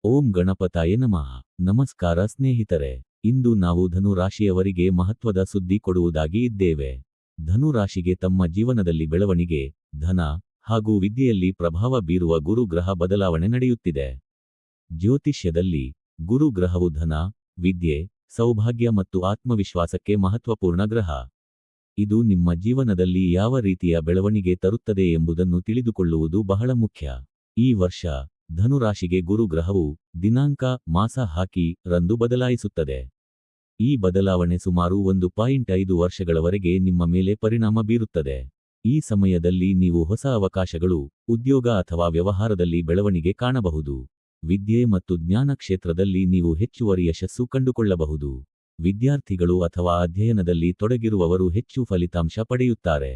ಓಂ ಗಣಪತಾಯ ನಮಃ. ನಮಸ್ಕಾರ ಸ್ನೇಹಿತರೆ. ಇಂದು ನಾವು ಧನು ರಾಶಿಯವರಿಗೆ ಮಹತ್ವದ ಸುದ್ದಿ ಕೊಡುವುದಾಗಿ ಇದ್ದೇವೆ. ಧನು ರಾಶಿಗೆ ತಮ್ಮ ಜೀವನದಲ್ಲಿ ಬೆಳವಣಿಗೆ, ಧನ ಹಾಗೂ ವಿದ್ಯೆಯಲ್ಲಿ ಪ್ರಭಾವ ಬೀರುವ ಗುರು ಗ್ರಹ ಬದಲಾವಣೆ ನಡೆಯುತ್ತಿದೆ. ಜ್ಯೋತಿಷ್ಯದಲ್ಲಿ ಗುರು ಗ್ರಹವು ಧನ, ವಿದ್ಯೆ, ಸೌಭಾಗ್ಯ ಮತ್ತು ಆತ್ಮವಿಶ್ವಾಸಕ್ಕೆ ಮಹತ್ವಪೂರ್ಣ ಗ್ರಹ. ಇದು ನಿಮ್ಮ ಜೀವನದಲ್ಲಿ ಯಾವ ರೀತಿಯ ಬೆಳವಣಿಗೆ ತರುತ್ತದೆ ಎಂಬುದನ್ನು ತಿಳಿದುಕೊಳ್ಳುವುದು ಬಹಳ ಮುಖ್ಯ. ಈ ವರ್ಷ ಧನುರಾಶಿಗೆ ಗುರು ಗ್ರಹವು ದಿನಾಂಕ, ಮಾಸ ಹಾಕಿ ರಂದು ಬದಲಾಯಿಸುತ್ತದೆ. ಈ ಬದಲಾವಣೆ ಸುಮಾರು 1.5 ವರ್ಷಗಳವರೆಗೆ ನಿಮ್ಮ ಮೇಲೆ ಪರಿಣಾಮ ಬೀರುತ್ತದೆ. ಈ ಸಮಯದಲ್ಲಿ ನೀವು ಹೊಸ ಅವಕಾಶಗಳು, ಉದ್ಯೋಗ ಅಥವಾ ವ್ಯವಹಾರದಲ್ಲಿ ಬೆಳವಣಿಗೆ ಕಾಣಬಹುದು. ವಿದ್ಯೆ ಮತ್ತು ಜ್ಞಾನ ಕ್ಷೇತ್ರದಲ್ಲಿ ನೀವು ಹೆಚ್ಚುವರಿ ಯಶಸ್ಸು ಕಂಡುಕೊಳ್ಳಬಹುದು. ವಿದ್ಯಾರ್ಥಿಗಳು ಅಥವಾ ಅಧ್ಯಯನದಲ್ಲಿ ತೊಡಗಿರುವವರು ಹೆಚ್ಚು ಫಲಿತಾಂಶ ಪಡೆಯುತ್ತಾರೆ.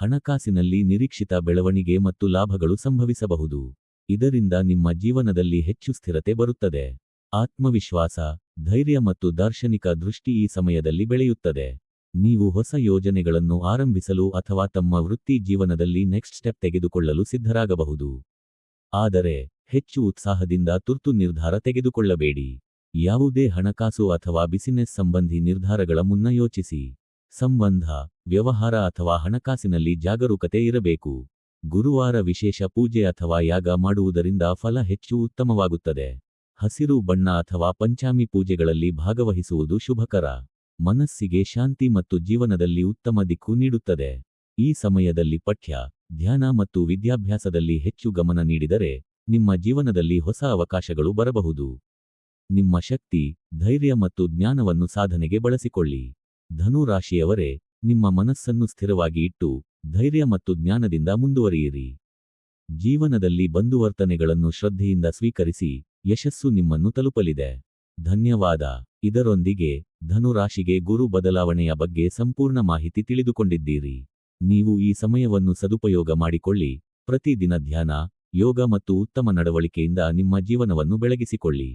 ಹಣಕಾಸಿನಲ್ಲಿ ನಿರೀಕ್ಷಿತ ಬೆಳವಣಿಗೆ ಮತ್ತು ಲಾಭಗಳು ಸಂಭವಿಸಬಹುದು. ಇದರಿಂದ ನಿಮ್ಮ ಜೀವನದಲ್ಲಿ ಹೆಚ್ಚು ಸ್ಥಿರತೆ ಬರುತ್ತದೆ. ಆತ್ಮವಿಶ್ವಾಸ, ಧೈರ್ಯ ಮತ್ತು ದಾರ್ಶನಿಕ ದೃಷ್ಟಿ ಈ ಸಮಯದಲ್ಲಿ ಬೆಳೆಯುತ್ತದೆ. ನೀವು ಹೊಸ ಯೋಜನೆಗಳನ್ನು ಆರಂಭಿಸಲು ಅಥವಾ ತಮ್ಮ ವೃತ್ತಿ ಜೀವನದಲ್ಲಿ ನೆಕ್ಸ್ಟ್ ಸ್ಟೆಪ್ ತೆಗೆದುಕೊಳ್ಳಲು ಸಿದ್ಧರಾಗಬಹುದು. ಆದರೆ ಹೆಚ್ಚು ಉತ್ಸಾಹದಿಂದ ತುರ್ತು ನಿರ್ಧಾರ ತೆಗೆದುಕೊಳ್ಳಬೇಡಿ. ಯಾವುದೇ ಹಣಕಾಸು ಅಥವಾ ಬಿಸಿನೆಸ್ ಸಂಬಂಧಿ ನಿರ್ಧಾರಗಳ ಮುನ್ನ ಯೋಚಿಸಿ. ಸಂಬಂಧ, ವ್ಯವಹಾರ ಅಥವಾ ಹಣಕಾಸಿನಲ್ಲಿ ಜಾಗರೂಕತೆ ಇರಬೇಕು. ಗುರುವಾರ ವಿಶೇಷ ಪೂಜೆ ಅಥವಾ ಯಾಗ ಮಾಡುವುದರಿಂದ ಫಲ ಹೆಚ್ಚು ಉತ್ತಮವಾಗುತ್ತದೆ. ಹಸಿರು ಬಣ್ಣ ಅಥವಾ ಪಂಚಾಮಿ ಪೂಜೆಗಳಲ್ಲಿ ಭಾಗವಹಿಸುವುದು ಶುಭಕರ. ಮನಸ್ಸಿಗೆ ಶಾಂತಿ ಮತ್ತು ಜೀವನದಲ್ಲಿ ಉತ್ತಮ ದಿಕ್ಕು ನೀಡುತ್ತದೆ. ಈ ಸಮಯದಲ್ಲಿ ಪಠ್ಯ, ಧ್ಯಾನ ಮತ್ತು ವಿದ್ಯಾಭ್ಯಾಸದಲ್ಲಿ ಹೆಚ್ಚು ಗಮನ ನೀಡಿದರೆ ನಿಮ್ಮ ಜೀವನದಲ್ಲಿ ಹೊಸ ಅವಕಾಶಗಳು ಬರಬಹುದು. ನಿಮ್ಮ ಶಕ್ತಿ, ಧೈರ್ಯ ಮತ್ತು ಜ್ಞಾನವನ್ನು ಸಾಧನೆಗೆ ಬಳಸಿಕೊಳ್ಳಿ. ಧನು ರಾಶಿಯವರೇ, ನಿಮ್ಮ ಮನಸ್ಸನ್ನು ಸ್ಥಿರವಾಗಿ ಇಟ್ಟು ಧೈರ್ಯ ಮತ್ತು ಜ್ಞಾನದಿಂದ ಮುಂದುವರಿಯಿರಿ. ಜೀವನದಲ್ಲಿ ಬಂಧುವರ್ತನೆಗಳನ್ನು ಶ್ರದ್ಧೆಯಿಂದ ಸ್ವೀಕರಿಸಿ, ಯಶಸ್ಸು ನಿಮ್ಮನ್ನು ತಲುಪಲಿದೆ. ಧನ್ಯವಾದ. ಇದರೊಂದಿಗೆ ಧನು ರಾಶಿಗೆ ಗುರು ಬದಲಾವಣೆಯ ಬಗ್ಗೆ ಸಂಪೂರ್ಣ ಮಾಹಿತಿ ತಿಳಿದುಕೊಂಡಿದ್ದೀರಿ. ನೀವು ಈ ಸಮಯವನ್ನು ಸದುಪಯೋಗ ಮಾಡಿಕೊಳ್ಳಿ. ಪ್ರತಿದಿನ ಧ್ಯಾನ, ಯೋಗ ಮತ್ತು ಉತ್ತಮ ನಡವಳಿಕೆಯಿಂದ ನಿಮ್ಮ ಜೀವನವನ್ನು ಬೆಳಗಿಸಿಕೊಳ್ಳಿ.